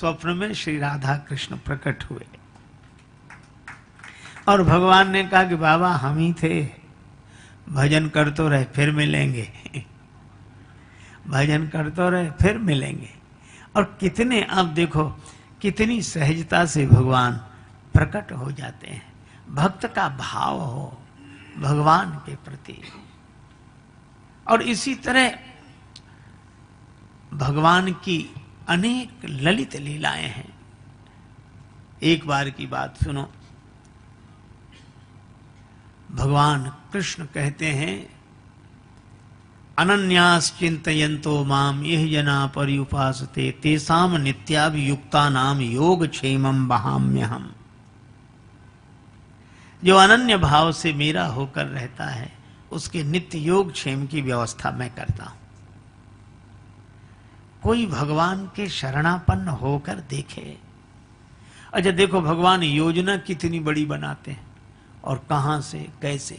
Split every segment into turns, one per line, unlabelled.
स्वप्न में श्री राधा कृष्ण प्रकट हुए और भगवान ने कहा कि बाबा हम ही थे, भजन कर तो रहे फिर मिलेंगे भजन कर तो रहे फिर मिलेंगे। और कितने, अब देखो कितनी सहजता से भगवान प्रकट हो जाते हैं। भक्त का भाव हो भगवान के प्रति। और इसी तरह भगवान की अनेक ललित लीलाएं हैं। एक बार की बात सुनो, भगवान कृष्ण कहते हैं अनन्यास चिंतयन्तो माम यह जना पर्युपासते तेसाम नित्याभियुक्ता नाम योग क्षेमम वहाम्यहम्। जो अनन्य भाव से मेरा होकर रहता है उसके नित्य योग क्षेम की व्यवस्था मैं करता हूं। कोई भगवान के शरणापन्न होकर देखे। अच्छा देखो भगवान योजना कितनी बड़ी बनाते हैं और कहां से कैसे।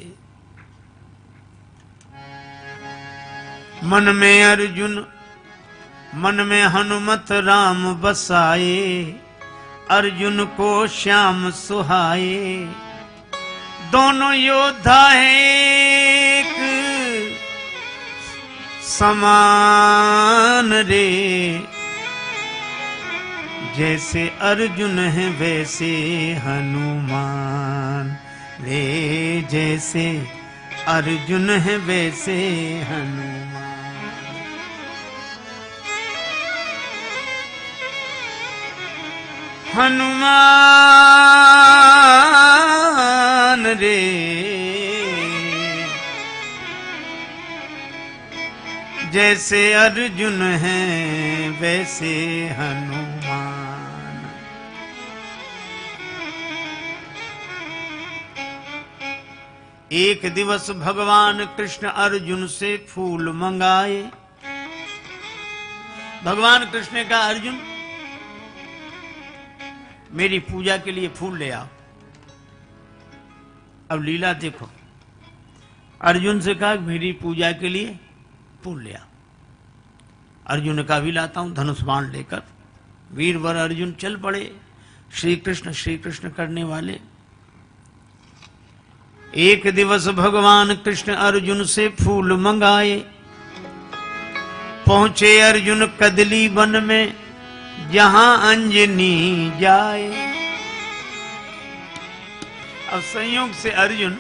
मन में अर्जुन मन में हनुमत राम बसाए, अर्जुन को श्याम सुहाए। दोनों योद्धा एक समान रे, जैसे अर्जुन है वैसे हनुमान रे, जैसे अर्जुन है वैसे हनुमान। हनुमान रे, जैसे अर्जुन है वैसे हनुमान। एक दिवस भगवान कृष्ण अर्जुन से फूल मंगाए। भगवान कृष्ण ने कहा अर्जुन मेरी पूजा के लिए फूल ले आओ। अब लीला देखो, अर्जुन से कहा मेरी पूजा के लिए फूल ले आओ। अर्जुन ने कहा भी लाता हूं। धनुष बाण लेकर वीरवर अर्जुन चल पड़े श्री कृष्ण करने वाले। एक दिवस भगवान कृष्ण अर्जुन से फूल मंगाए। पहुंचे अर्जुन कदली वन में जहां अंजनी जाए। अब संयोग से अर्जुन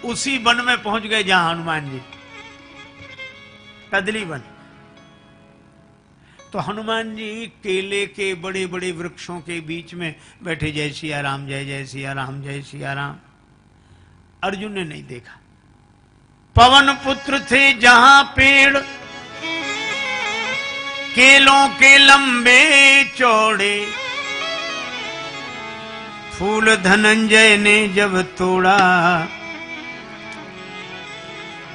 उसी वन में पहुंच गए जहां हनुमान जी, कदली वन। तो हनुमान जी केले के बड़े बड़े वृक्षों के बीच में बैठे, जय सिया राम जय जय सिया राम जय सिया राम। अर्जुन ने नहीं देखा। पवन पुत्र थे जहां पेड़ केलों के लंबे चौड़े, फूल धनंजय ने जब तोड़ा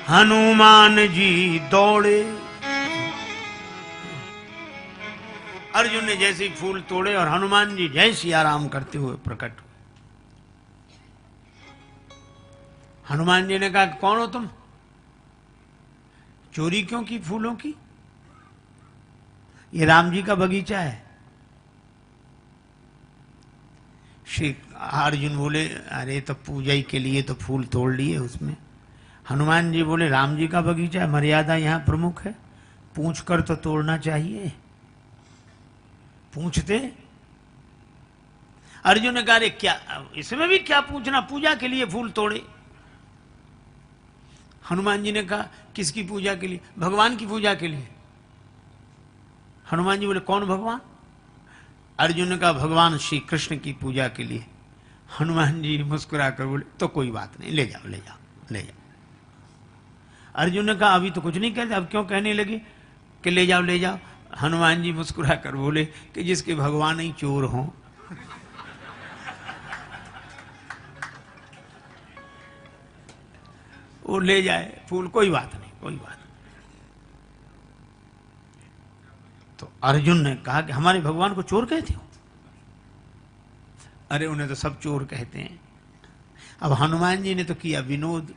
हनुमान जी दौड़े। अर्जुन ने जैसे फूल तोड़े और हनुमान जी जय सिया राम करते हुए प्रकट हुए। हनुमान जी ने कहा कौन हो तुम, चोरी क्यों की फूलों की, ये राम जी का बगीचा है। श्री अर्जुन बोले अरे तो पूजा के लिए तो फूल तोड़ लिए उसमें। हनुमान जी बोले राम जी का बगीचा है, मर्यादा यहां प्रमुख है, पूछ कर तो तोड़ना चाहिए। पूछते अर्जुन ने कहा क्या इसमें भी क्या पूछना, पूजा के लिए फूल तोड़े। हनुमान जी ने कहा किसकी पूजा के लिए, भगवान की पूजा के लिए। हनुमान जी बोले कौन भगवान। अर्जुन ने कहा भगवान श्री कृष्ण की पूजा के लिए। हनुमान जी मुस्कुरा कर बोले तो कोई बात नहीं, ले जाओ ले जाओ ले जाओ। अर्जुन ने कहा अभी तो कुछ नहीं कहते, अब क्यों कहने लगे कि ले जाओ ले जाओ। हनुमान जी मुस्कुरा कर बोले कि जिसके भगवान ही चोर हों। वो ले जाए फूल, कोई बात नहीं कोई बात नहीं। तो अर्जुन ने कहा कि हमारे भगवान को चोर कहते हो। अरे उन्हें तो सब चोर कहते हैं। अब हनुमान जी ने तो किया विनोद।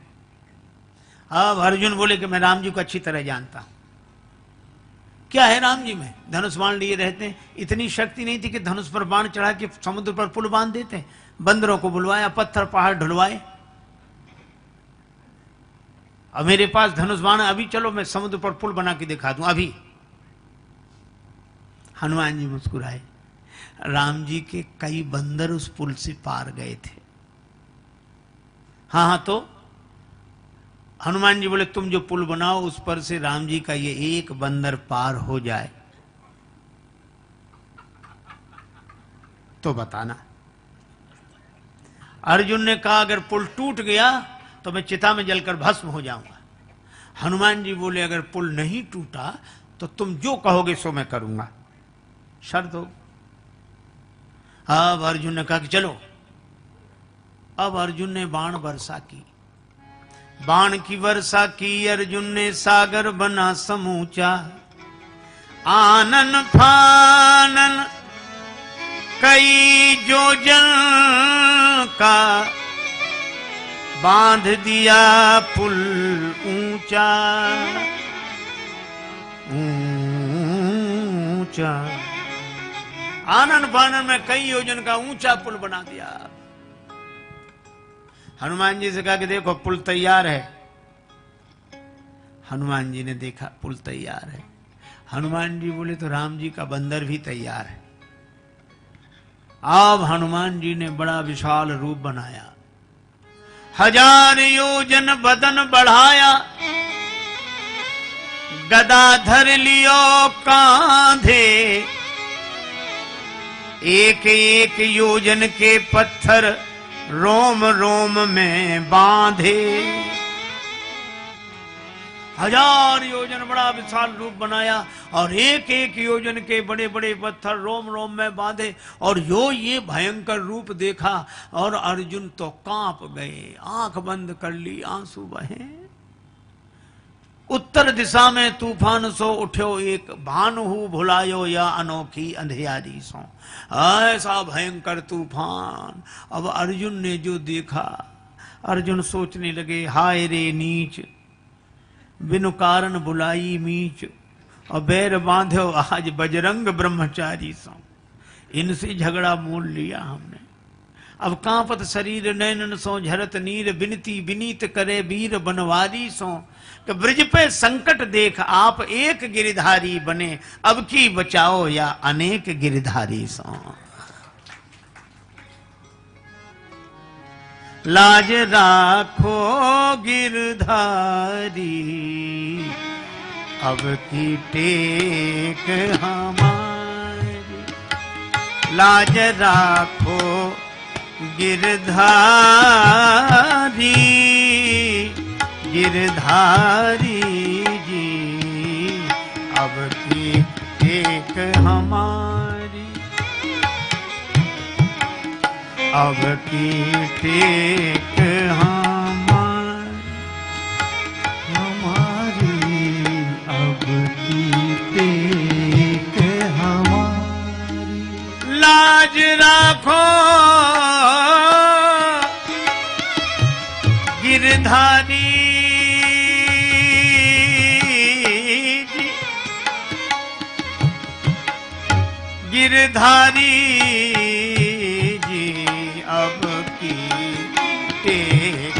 अब अर्जुन बोले कि मैं राम जी को अच्छी तरह जानता हूं, क्या है राम जी में? धनुष बाण लिए रहते हैं। इतनी शक्ति नहीं थी कि धनुष पर बाण चढ़ा के समुद्र पर पुल बांध देते। बंदरों को बुलवाया, पत्थर पहाड़ ढुलवाए। अब मेरे पास धनुष बाण, अभी चलो मैं समुद्र पर पुल बना के दिखा दूं अभी। हनुमान जी मुस्कुराए। राम जी के कई बंदर उस पुल से पार गए थे। हाँ हाँ, तो हनुमान जी बोले तुम जो पुल बनाओ उस पर से राम जी का ये एक बंदर पार हो जाए तो बताना। अर्जुन ने कहा अगर पुल टूट गया तो मैं चिता में जलकर भस्म हो जाऊंगा। हनुमान जी बोले अगर पुल नहीं टूटा तो तुम जो कहोगे सो मैं करूंगा, शर्त हो। अब अर्जुन ने कहा कि चलो। अब अर्जुन ने बाण वर्षा की। बाण की वर्षा की अर्जुन ने, सागर बना समूचा। आनन फानन कई योजन का, बांध दिया पुल ऊंचा ऊंचा। आनन फानन में कई योजन का ऊंचा पुल बना दिया। हनुमान जी से कहा कि देखो पुल तैयार है। हनुमान जी ने देखा पुल तैयार है। हनुमान जी बोले तो राम जी का बंदर भी तैयार है। अब हनुमान जी ने बड़ा विशाल रूप बनाया। 1000 योजन बदन बढ़ाया, गदा धर लियो कांधे। एक एक योजन के पत्थर रोम रोम में बांधे। 1000 योजन बड़ा विशाल रूप बनाया और एक एक योजन के बड़े बड़े पत्थर रोम रोम में बांधे। और ये भयंकर रूप देखा और अर्जुन तो कांप गए, आंख बंद कर ली, आंसू बहे। उत्तर दिशा में तूफान सो उठ्यो एक, भानु भुलायो या अनोखी अंधियारी सो। ऐसा भयंकर तूफान। अब अर्जुन ने जो देखा, अर्जुन सोचने लगे हाय रे नीच, बिनु कारण बुलाई मीच। और बैर बांधो आज बजरंग ब्रह्मचारी सो। इनसे झगड़ा मोल लिया हमने। अब कांपत शरीर नैनन सो झरत नीर, बिनती विनीत करे वीर बनवारी सो। कि ब्रज पे संकट देख आप एक गिरधारी बने, अब की बचाओ या अनेक गिरधारी सो। लाज राखो गिरधारी, अब की टेक हमारी। लाज राखो गिरधारी, गिरधारी जी, अब की टेक हमारी। अब की टेक हमारी, अब की टेक हमारी। लाज राखो गिरधारी जी, गिरधारी जी, अब की टेक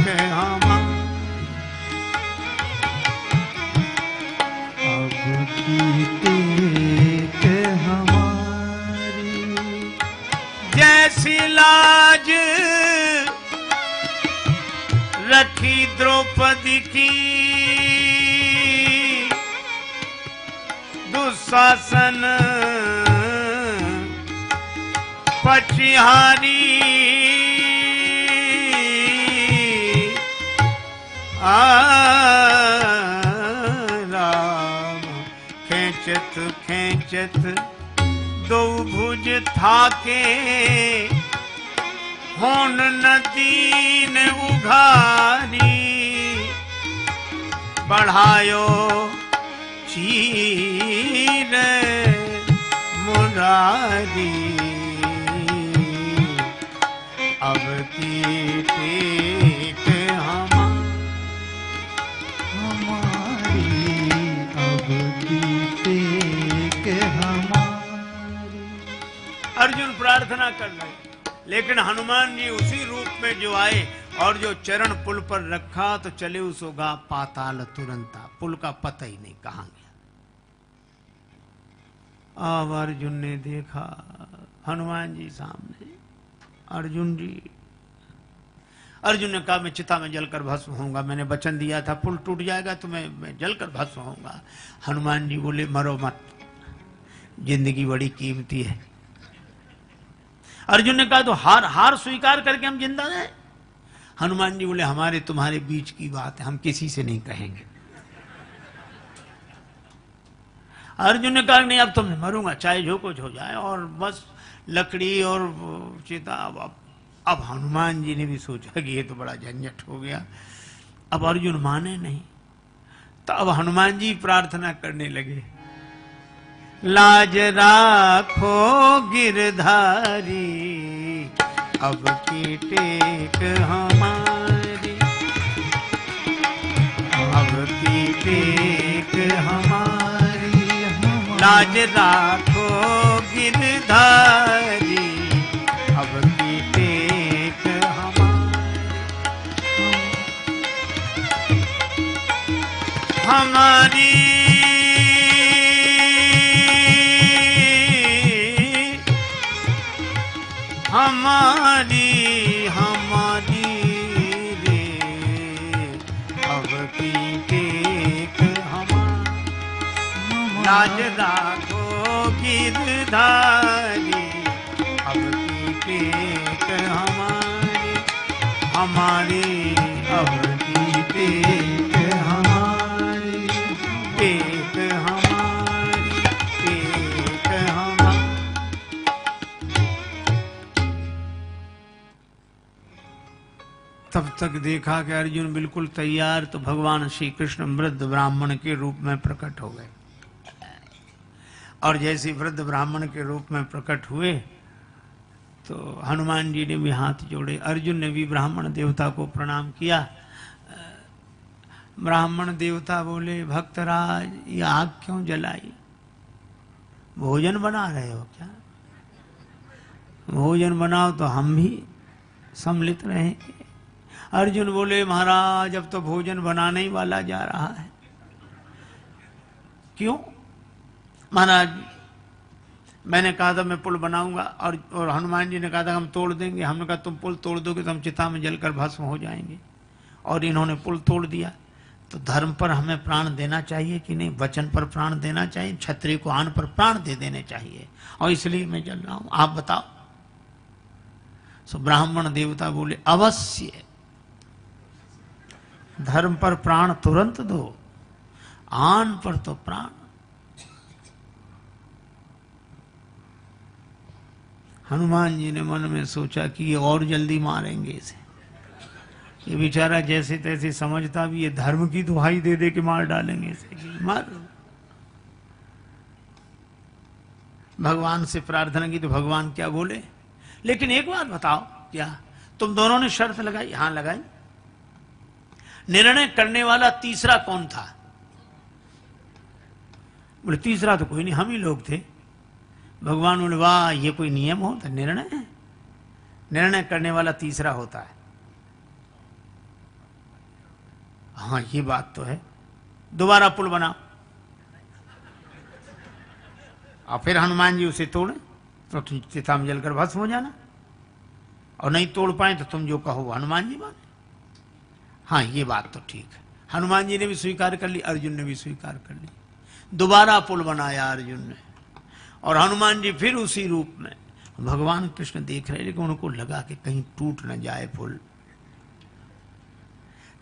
अब की टेक हमारी। जैसी लाज रखी द्रौपदी की, दुशासन पछिहारी। राम खेचत खेचत दो भुज थाके, होन नदी ने उघारी। बढ़ायो चीर मुरारी, अब की टेक हमारी, अब की टेक अर्जुन प्रार्थना कर रहे, लेकिन हनुमान जी उसी रूप में जो आए और जो चरण पुल पर रखा तो चले उसोगा पाताल तुरंता, पुल का पता ही नहीं कहां गया। अब अर्जुन ने देखा हनुमान जी सामने, अर्जुन जी, अर्जुन ने कहा मैं चिता में जलकर भस्म होऊंगा, मैंने वचन दिया था पुल टूट जाएगा तो मैं जलकर भस्म होऊंगा। हनुमान जी बोले मरो मत, जिंदगी बड़ी कीमती है। अर्जुन ने कहा तो हार स्वीकार करके हम जिंदा रहे। हनुमान जी बोले हमारे तुम्हारे बीच की बात है, हम किसी से नहीं कहेंगे। अर्जुन ने कहा नहीं अब तो मैं मरूंगा, चाहे जो कुछ हो जाए, और बस लकड़ी और चिता। अब हनुमान जी ने भी सोचा कि ये तो बड़ा झंझट हो गया। अब अर्जुन माने नहीं, तो अब हनुमान जी प्रार्थना करने लगे, लाज राखो गिरधारी, अब की टेक हमारी, अब की टेक हमारी, लाज राखो गिरधारी, अब की टेक हमारी, हमारी हमारी रे, अब की टेक हमारी, लाज राखो गिरधारी, अब की टेक हमारी, हमारी अब की टेक हमारी, टेक हमारी, टेक हमारी। तब तक देखा कि अर्जुन बिल्कुल तैयार, तो भगवान श्री कृष्ण वृद्ध ब्राह्मण के रूप में प्रकट हो गए। और जैसे वृद्ध ब्राह्मण के रूप में प्रकट हुए तो हनुमान जी ने भी हाथ जोड़े, अर्जुन ने भी ब्राह्मण देवता को प्रणाम किया। ब्राह्मण देवता बोले भक्तराज ये आग क्यों जलाई, भोजन बना रहे हो क्या? भोजन बनाओ तो हम भी सम्मिलित रहेंगे। अर्जुन बोले महाराज अब तो भोजन बनाने ही वाला जा रहा है। क्यों? महाराज मैंने कहा था मैं पुल बनाऊंगा, और हनुमान जी ने कहा था हम तोड़ देंगे। हमने कहा तुम पुल तोड़ दोगे तो हम चिता में जलकर भस्म हो जाएंगे, और इन्होंने पुल तोड़ दिया। तो धर्म पर हमें प्राण देना चाहिए कि नहीं? वचन पर प्राण देना चाहिए, क्षत्रिय को आन पर प्राण दे देने चाहिए, और इसलिए मैं जल रहा हूं, आप बताओ। सो ब्राह्मण देवता बोले अवश्य, धर्म पर प्राण तुरंत दो, आन पर तो प्राण। हनुमान जी ने मन में सोचा कि ये और जल्दी मारेंगे इसे, ये बेचारा जैसे तैसे समझता भी ये धर्म की दुहाई दे दे के मार डालेंगे इसे, मार। भगवान से प्रार्थना की तो भगवान क्या बोले, लेकिन एक बात बताओ, क्या तुम दोनों ने शर्त लगाई? हाँ लगाई। निर्णय करने वाला तीसरा कौन था? बोले तीसरा तो कोई नहीं, हम ही लोग थे। भगवान बोले वाह ये कोई नियम हो? तो निर्णय है, निर्णय करने वाला तीसरा होता है। हाँ ये बात तो है। दोबारा पुल बनाओ। और फिर हनुमान जी उसे तोड़े तो तुम चिता में जलकर भस्म हो जाना, और नहीं तोड़ पाए तो तुम जो कहो हनुमान जी माने। हाँ ये बात तो ठीक है। हनुमान जी ने भी स्वीकार कर ली, अर्जुन ने भी स्वीकार कर ली। दोबारा पुल बनाया अर्जुन ने, और हनुमान जी फिर उसी रूप में। भगवान कृष्ण देख रहे, लेकिन उनको लगा कि कहीं टूट न जाए पुल।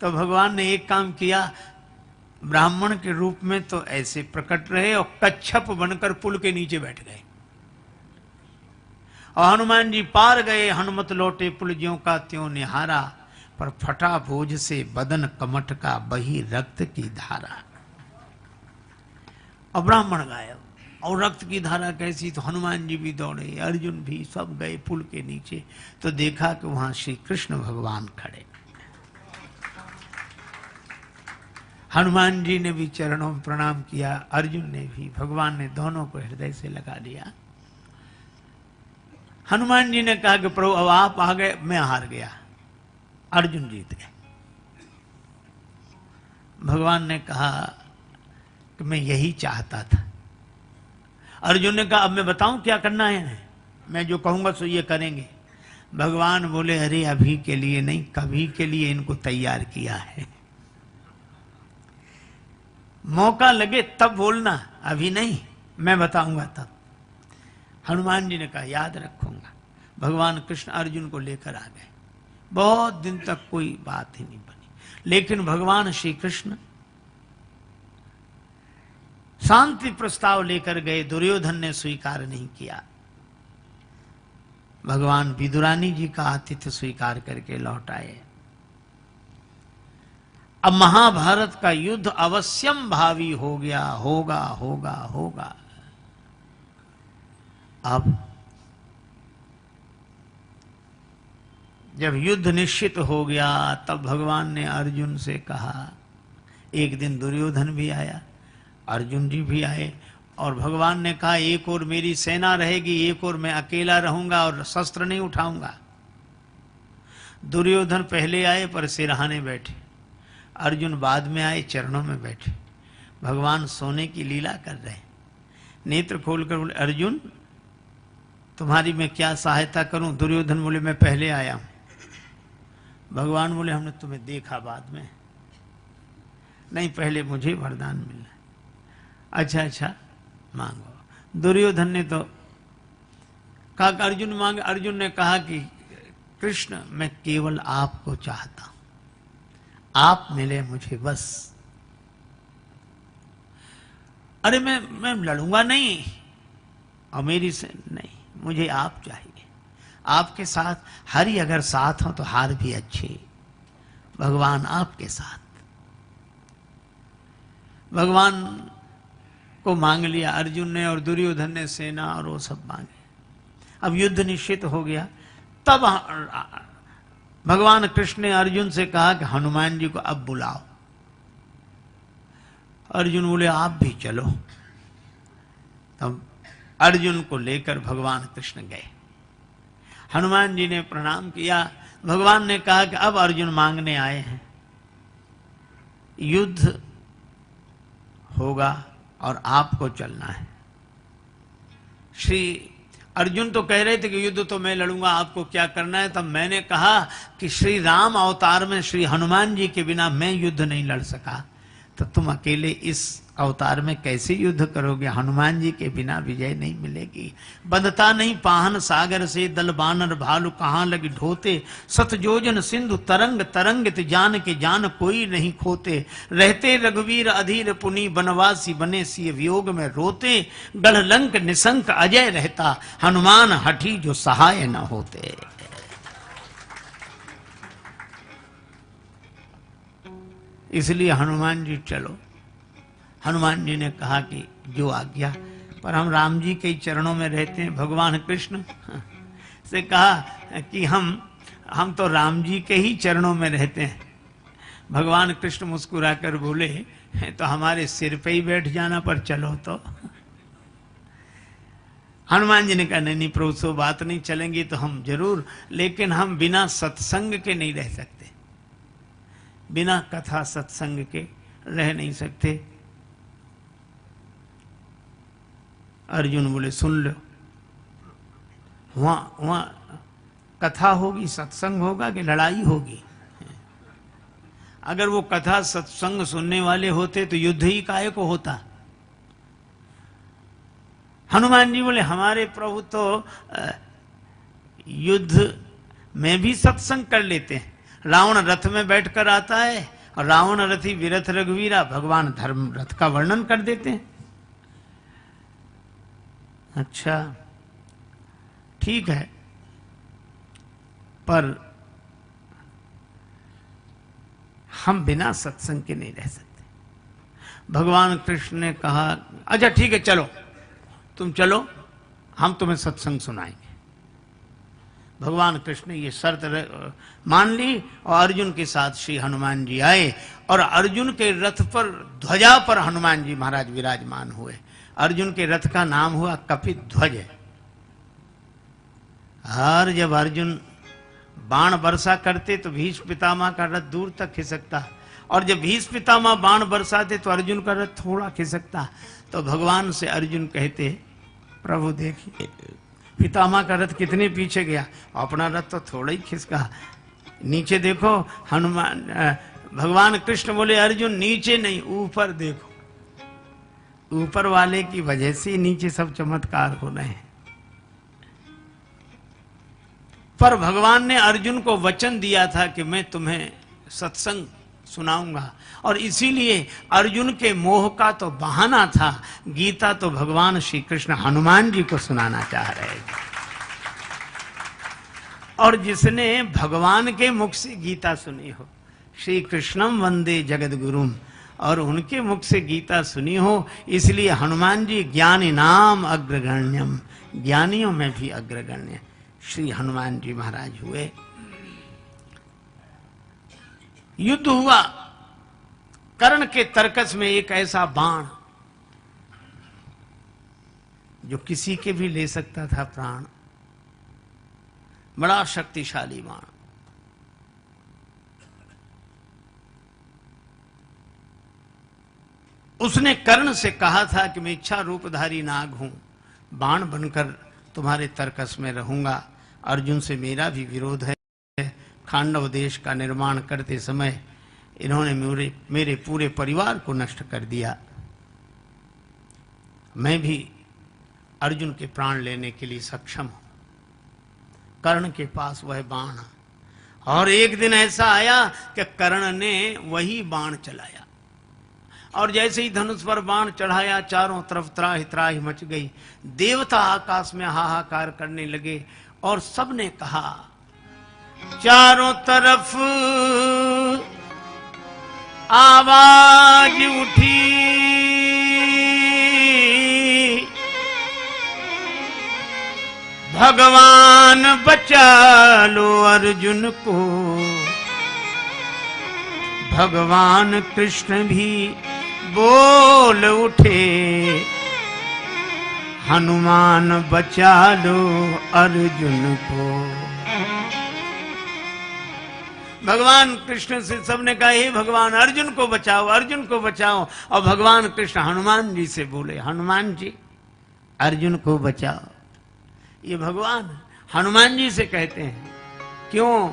तो भगवान ने एक काम किया, ब्राह्मण के रूप में तो ऐसे प्रकट रहे और कच्छप बनकर पुल के नीचे बैठ गए, और हनुमान जी पार गए। हनुमत लौटे पुल ज्यों का त्यों निहारा, पर फटा बोझ से बदन कमठ का बही रक्त की धारा। और ब्राह्मण गायब, और रक्त की धारा कैसी? तो हनुमान जी भी दौड़े, अर्जुन भी, सब गए पुल के नीचे। तो देखा कि वहां श्री कृष्ण भगवान खड़े। हनुमान जी ने भी चरणों में प्रणाम किया, अर्जुन ने भी। भगवान ने दोनों को हृदय से लगा लिया। हनुमान जी ने कहा कि प्रभु अब आप आ गए, मैं हार गया, अर्जुन जीत गए। भगवान ने कहा कि मैं यही चाहता था। अर्जुन ने कहा अब मैं बताऊं क्या करना है, मैं जो कहूंगा सो ये करेंगे। भगवान बोले अरे अभी के लिए नहीं, कभी के लिए इनको तैयार किया है, मौका लगे तब बोलना, अभी नहीं, मैं बताऊंगा तब। हनुमान जी ने कहा याद रखूंगा। भगवान कृष्ण अर्जुन को लेकर आ गए। बहुत दिन तक कोई बात ही नहीं बनी, लेकिन भगवान श्री कृष्ण शांति प्रस्ताव लेकर गए, दुर्योधन ने स्वीकार नहीं किया। भगवान विदुरानी जी का आतिथ्य स्वीकार करके लौट आए। अब महाभारत का युद्ध अवश्यम भावी हो गया, होगा होगा होगा। अब जब युद्ध निश्चित हो गया तब भगवान ने अर्जुन से कहा, एक दिन दुर्योधन भी आया, अर्जुन जी भी आए, और भगवान ने कहा एक और मेरी सेना रहेगी, एक और मैं अकेला रहूंगा और शस्त्र नहीं उठाऊंगा। दुर्योधन पहले आए पर सिरहाने बैठे, अर्जुन बाद में आए चरणों में बैठे। भगवान सोने की लीला कर रहे, नेत्र खोलकर बोले अर्जुन तुम्हारी मैं क्या सहायता करूं। दुर्योधन बोले मैं पहले आया हूं। भगवान बोले हमने तुम्हें देखा बाद में, नहीं पहले मुझे वरदान मिलना। अच्छा अच्छा मांगो। दुर्योधन ने तो कहा कि अर्जुन मांगे। अर्जुन ने कहा कि कृष्ण मैं केवल आपको चाहता हूं, आप मिले मुझे बस। अरे मैं लड़ूंगा नहीं और मेरी से नहीं, मुझे आप चाहिए। आपके साथ हरि अगर साथ हो तो हार भी अच्छी। भगवान आपके साथ। भगवान को मांग लिया अर्जुन ने, और दुर्योधन ने सेना और वो सब मांगे। अब युद्ध निश्चित हो गया। तब भगवान कृष्ण ने अर्जुन से कहा कि हनुमान जी को अब बुलाओ। अर्जुन बोले आप भी चलो। तब अर्जुन को लेकर भगवान कृष्ण गए। हनुमान जी ने प्रणाम किया। भगवान ने कहा कि अब अर्जुन मांगने आए हैं, युद्ध होगा और आपको चलना है। श्री अर्जुन तो कह रहे थे कि युद्ध तो मैं लड़ूंगा, आपको क्या करना है। तब मैंने कहा कि श्री राम अवतार में श्री हनुमान जी के बिना मैं युद्ध नहीं लड़ सका, तो तुम अकेले इस अवतार में कैसे युद्ध करोगे। हनुमान जी के बिना विजय नहीं मिलेगी। बंधता नहीं पाहन सागर से, दल बानर भालू कहाँ लगी ढोते। सतजोजन सिंधु तरंग तरंगित जान के जान कोई नहीं खोते। रहते रघुवीर अधीर पुनि बनवासी बने सिय वियोग में रोते। गढ़ लंक निशंक अजय रहता, हनुमान हठी जो सहाय न होते। इसलिए हनुमान जी चलो। हनुमान जी ने कहा कि जो आज्ञा, पर हम राम जी के चरणों में रहते हैं। भगवान कृष्ण से कहा कि हम तो राम जी के ही चरणों में रहते हैं। भगवान कृष्ण मुस्कुराकर बोले तो हमारे सिर पे ही बैठ जाना, पर चलो तो। हनुमान जी ने कहा नहीं प्रभु सो बात नहीं, चलेंगी तो हम जरूर, लेकिन हम बिना सत्संग के नहीं रह सकते, बिना कथा सत्संग के रह नहीं सकते। अर्जुन बोले सुन लो, वहां कथा होगी, सत्संग होगा कि लड़ाई होगी। अगर वो कथा सत्संग सुनने वाले होते तो युद्ध ही काहे को होता। हनुमान जी बोले हमारे प्रभु तो युद्ध में भी सत्संग कर लेते हैं। रावण रथ में बैठकर आता है और रावण रथी विरथ रघुवीरा, भगवान धर्म रथ का वर्णन कर देते हैं। अच्छा ठीक है, पर हम बिना सत्संग के नहीं रह सकते। भगवान कृष्ण ने कहा अच्छा ठीक है चलो, तुम चलो, हम तुम्हें सत्संग सुनाएंगे। भगवान कृष्ण ने ये शर्त मान ली और अर्जुन के साथ श्री हनुमान जी आए और अर्जुन के रथ पर ध्वजा पर हनुमान जी महाराज विराजमान हुए। अर्जुन के रथ का नाम हुआ कपिध्वज। और जब अर्जुन बाण वर्षा करते तो भीष्म पितामह का रथ दूर तक खिसकता, और जब भीष्म पितामह बाण बरसाते तो अर्जुन का रथ थोड़ा खिसकता। तो भगवान से अर्जुन कहते, प्रभु देखिए पितामह का रथ कितने पीछे गया, अपना रथ तो थोड़ा ही खिसका। नीचे देखो हनुमान, भगवान कृष्ण बोले अर्जुन नीचे नहीं ऊपर देखो, ऊपर वाले की वजह से नीचे सब चमत्कार हो रहे हैं। पर भगवान ने अर्जुन को वचन दिया था कि मैं तुम्हें सत्संग सुनाऊंगा, और इसीलिए अर्जुन के मोह का तो बहाना था, गीता तो भगवान श्री कृष्ण हनुमान जी को सुनाना चाह रहे थे। और जिसने भगवान के मुख से गीता सुनी हो, श्री कृष्णम वंदे जगत गुरुम, और उनके मुख से गीता सुनी हो, इसलिए हनुमान जी ज्ञानी नाम अग्रगण्यम, ज्ञानियों में भी अग्रगण्य श्री हनुमान जी महाराज हुए। युद्ध हुआ, कर्ण के तरकस में एक ऐसा बाण जो किसी के भी ले सकता था प्राण, बड़ा शक्तिशाली बाण। उसने कर्ण से कहा था कि मैं इच्छा रूपधारी नाग हूं, बाण बनकर तुम्हारे तरकस में रहूंगा। अर्जुन से मेरा भी विरोध है, खांडव देश का निर्माण करते समय इन्होंने मेरे पूरे परिवार को नष्ट कर दिया। मैं भी अर्जुन के प्राण लेने के लिए सक्षम हूं। कर्ण के पास वह बाण, और एक दिन ऐसा आया कि कर्ण ने वही बाण चलाया, और जैसे ही धनुष पर बाण चढ़ाया चारों तरफ त्राहि त्राहि मच गई। देवता आकाश में हाहाकार करने लगे, और सबने कहा चारों तरफ आवाज उठी, भगवान बचा लो अर्जुन को। भगवान कृष्ण भी बोल उठे, हनुमान बचा लो अर्जुन को। भगवान कृष्ण से सबने कहा हे भगवान अर्जुन को बचाओ, अर्जुन को बचाओ। और भगवान कृष्ण हनुमान जी से बोले, हनुमान जी अर्जुन को बचाओ। ये भगवान हनुमान जी से कहते हैं, क्यों?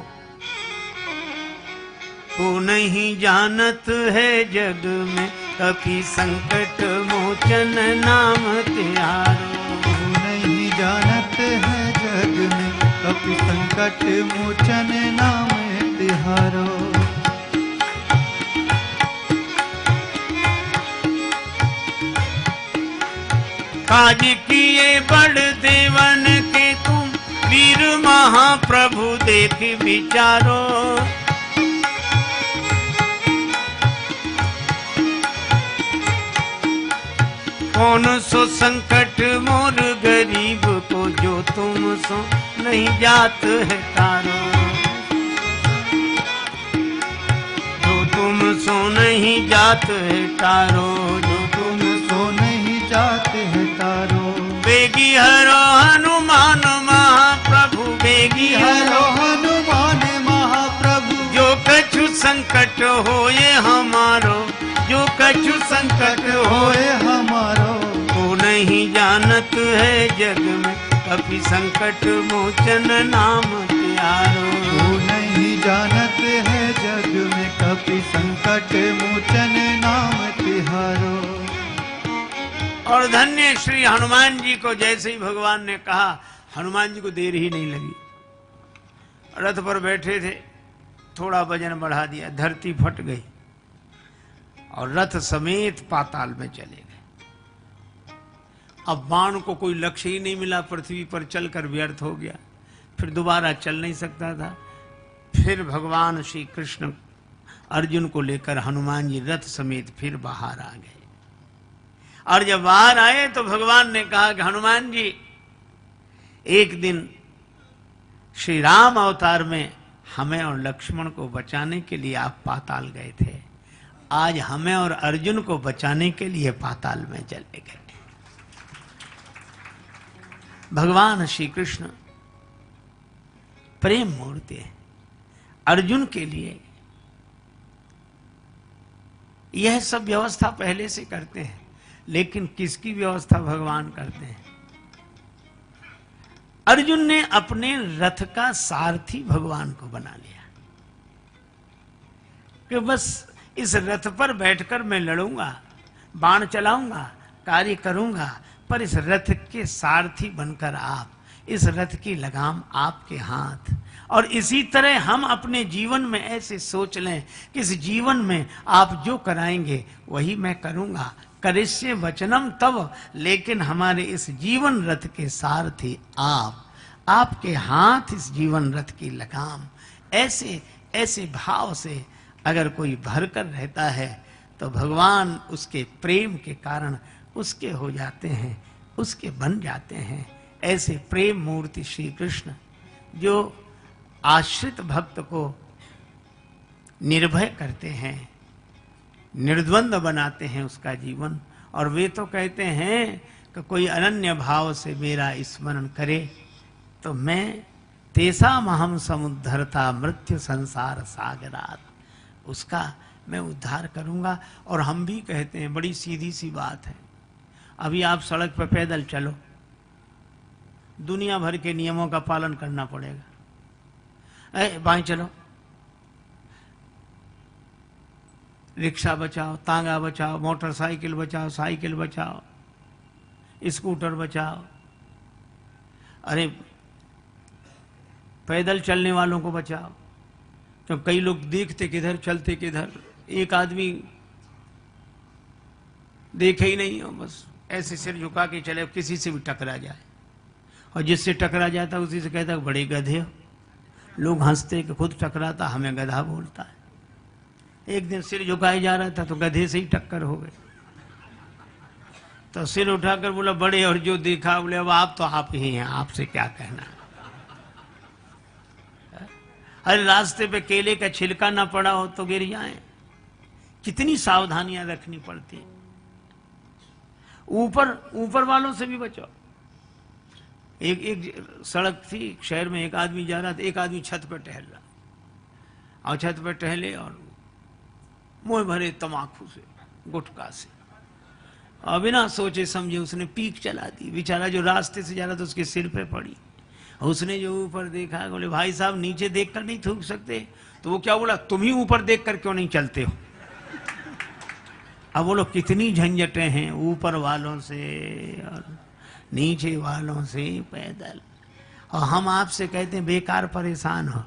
को नहीं जानत है जग में कभी संकट मोचन नाम त्यारो।
को नहीं जानत है जग में कभी संकट मोचन नाम तिहारो।
काज किए बड़ देवन के तुम वीर महाप्रभु देख विचारो। कौन सो संकट मोर गरीब को जो तुम सो नहीं जात है तारो। जो तुम सो नहीं जात है तारो, जो
तुम सो नहीं जाते है तारो।
बेगी हरो हनुमान महाप्रभु, बेगी
हरो हनुमान महाप्रभु।
जो कछु संकट होए हमारो, जो कछु संकट
होए हमारो।
को नहीं जानत है जग में कभी संकट मोचन नाम त्यारो।
को नहीं जानत है जग में कभी संकट मोचन नाम तिहारो।
और धन्य श्री हनुमान जी को जैसे ही भगवान ने कहा, हनुमान जी को देर ही नहीं लगी। रथ पर बैठे थे, थोड़ा वजन बढ़ा दिया, धरती फट गई और रथ समेत पाताल में चले गए। अब बाण को कोई लक्ष्य ही नहीं मिला, पृथ्वी पर चलकर व्यर्थ हो गया, फिर दोबारा चल नहीं सकता था। फिर भगवान श्री कृष्ण अर्जुन को लेकर हनुमान जी रथ समेत फिर बाहर आ गए। और जब बाहर आए तो भगवान ने कहा कि हनुमान जी, एक दिन श्री राम अवतार में हमें और लक्ष्मण को बचाने के लिए आप पाताल गए थे, आज हमें और अर्जुन को बचाने के लिए पाताल में चले गए। भगवान श्री कृष्ण प्रेम मूर्ति है। अर्जुन के लिए यह सब व्यवस्था पहले से करते हैं, लेकिन किसकी व्यवस्था भगवान करते हैं? अर्जुन ने अपने रथ का सारथी भगवान को बना लिया कि बस इस रथ पर बैठकर मैं लड़ूंगा, बाण चलाऊंगा, कार्य करूंगा, पर इस रथ के सारथी बनकर आप, इस रथ की लगाम आपके हाथ। और इसी तरह हम अपने जीवन में ऐसे सोच लें कि इस जीवन में आप जो कराएंगे वही मैं करूंगा, करिष्ये वचनम तव, लेकिन हमारे इस जीवन रथ के सारथी आप, आपके हाथ इस जीवन रथ की लगाम। ऐसे ऐसे भाव से अगर कोई भरकर रहता है तो भगवान उसके प्रेम के कारण उसके हो जाते हैं, उसके बन जाते हैं। ऐसे प्रेम मूर्ति श्री कृष्ण जो आश्रित भक्त को निर्भय करते हैं, निर्द्वंद बनाते हैं उसका जीवन। और वे तो कहते हैं कि कोई अनन्य भाव से मेरा स्मरण करे तो मैं तेसाम अहम समुद्धरता मृत्यु संसार सागरात, उसका मैं उद्धार करूंगा। और हम भी कहते हैं, बड़ी सीधी सी बात है, अभी आप सड़क पर पैदल चलो, दुनिया भर के नियमों का पालन करना पड़ेगा। बाएं चलो, रिक्शा बचाओ, तांगा बचाओ, मोटरसाइकिल बचाओ, साइकिल बचाओ, स्कूटर बचाओ। अरे पैदल चलने वालों को बचाओ, तो कई लोग देखते किधर चलते किधर, एक आदमी देखे ही नहीं हो, बस ऐसे सिर झुका के चले, किसी से भी टकरा जाए, और जिससे टकरा जाता उसी से कहता बड़े गधे हो। लोग हंसते कि खुद टकराता हमें गधा बोलता है। एक दिन सिर झुकाए जा रहा था तो गधे से ही टक्कर हो गई, तो सिर उठाकर बोला बड़े, और जो देखा बोले अब आप तो आप ही हैं, आपसे क्या कहना। अरे रास्ते पे केले का छिलका ना पड़ा हो तो गिर जाए। कितनी सावधानियां रखनी पड़ती। ऊपर वालों से भी बचाओ। एक सड़क थी शहर में, एक आदमी जा रहा था, एक आदमी छत पर टहल रहा, और छत पर टहले और मुंह भरे तमाकू से, गुटखा से, और बिना सोचे समझे उसने पीक चला दी। बेचारा जो रास्ते से जा रहा था उसके सिर पे पड़ी। उसने जो ऊपर देखा, बोले भाई साहब नीचे देखकर नहीं थूक सकते? तो वो क्या बोला, तुम ही ऊपर देखकर क्यों नहीं चलते हो? अब बोलो कितनी झंझटें हैं ऊपर वालों से और नीचे वालों से पैदल, और हम आपसे कहते हैं बेकार परेशान हो।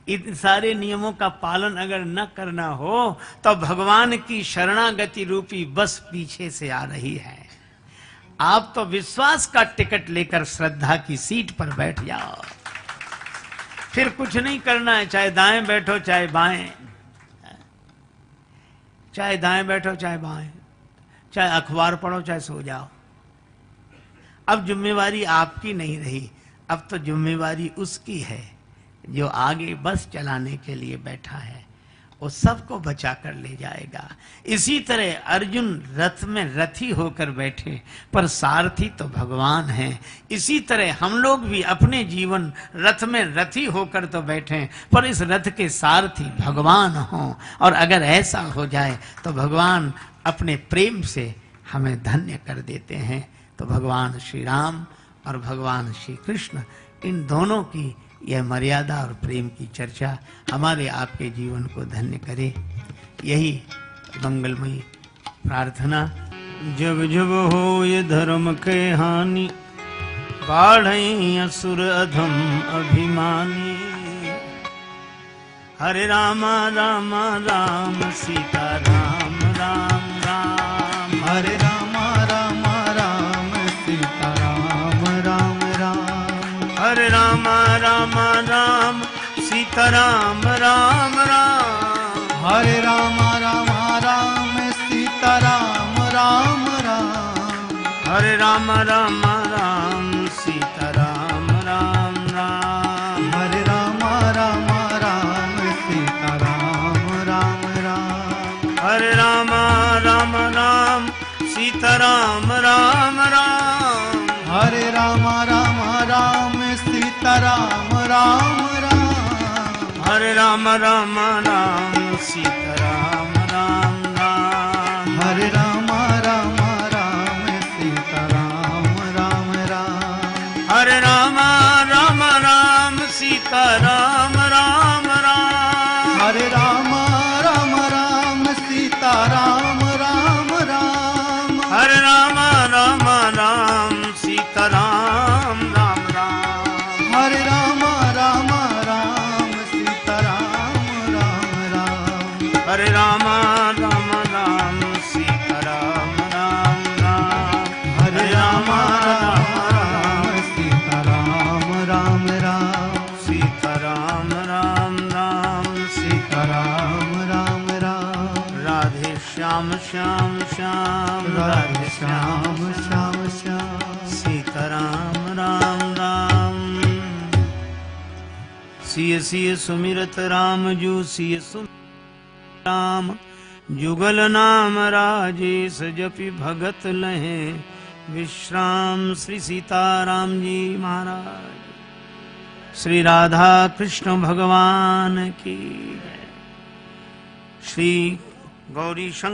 इन सारे नियमों का पालन अगर न करना हो तो भगवान की शरणागति रूपी बस पीछे से आ रही है। आप तो विश्वास का टिकट लेकर श्रद्धा की सीट पर बैठ जाओ, फिर कुछ नहीं करना है, चाहे दाएं बैठो चाहे बाएं, चाहे दाएं बैठो चाहे बाएं, चाहे अखबार पढ़ो चाहे सो जाओ। अब जिम्मेवारी आपकी नहीं रही, अब तो जिम्मेवारी उसकी है जो आगे बस चलाने के लिए बैठा है, वो सबको बचा कर ले जाएगा। इसी तरह अर्जुन रथ में रथी होकर बैठे, पर सारथी तो भगवान है। इसी तरह हम लोग भी अपने जीवन रथ में रथी होकर तो बैठे, पर इस रथ के सारथी भगवान हों। और अगर ऐसा हो जाए तो भगवान अपने प्रेम से हमें धन्य कर देते हैं। तो भगवान श्री राम और भगवान श्री कृष्ण, इन दोनों की यह मर्यादा और प्रेम की चर्चा हमारे आपके जीवन को धन्य करे, यही मंगलमयी प्रार्थना। जब जब हो ये धर्म के हानि, बाढ़ई असुर अधम अभिमानी। हरे राम राम राम सीता राम राम राम,
हरे राम राम राम सीता राम राम राम,
हरे राम राम राम सीता राम राम राम,
हरे राम राम राम सीता राम राम राम,
हरे राम राम राम सीता राम राम राम,
हरे राम राम राम सीता राम राम राम,
हरे राम राम राम सीता राम राम राम,
हरे राम राम राम सीता राम राम
हरे राम राम राम सीता राम राम राम।
हरे राम राम राम सीता राम राम राम।
हरे राम राम राम सीता राम राम राम।
हरे राम राम राम सीता राम राम राम।
हरे राम राम राम सीता राम राम राम।
हरे राम राम राम सीता राम राम राम।
हरे राम राम राम सीता राम राम राम।
हरे राम राम सीता राम राम राम।
सीता राम राम राम
सीता राम राम राम।
राधे श्याम श्याम श्याम
राधे श्याम श्याम श्याम।
सीता राम राम राम। सिय सिय सुमिरत राम जू सिय सुमिरत राम। जुगल नाम राजेश जपि भगत लहे विश्राम। श्री सीताराम जी महाराज, श्री राधा कृष्ण भगवान की जय। श्री गौरी शंकर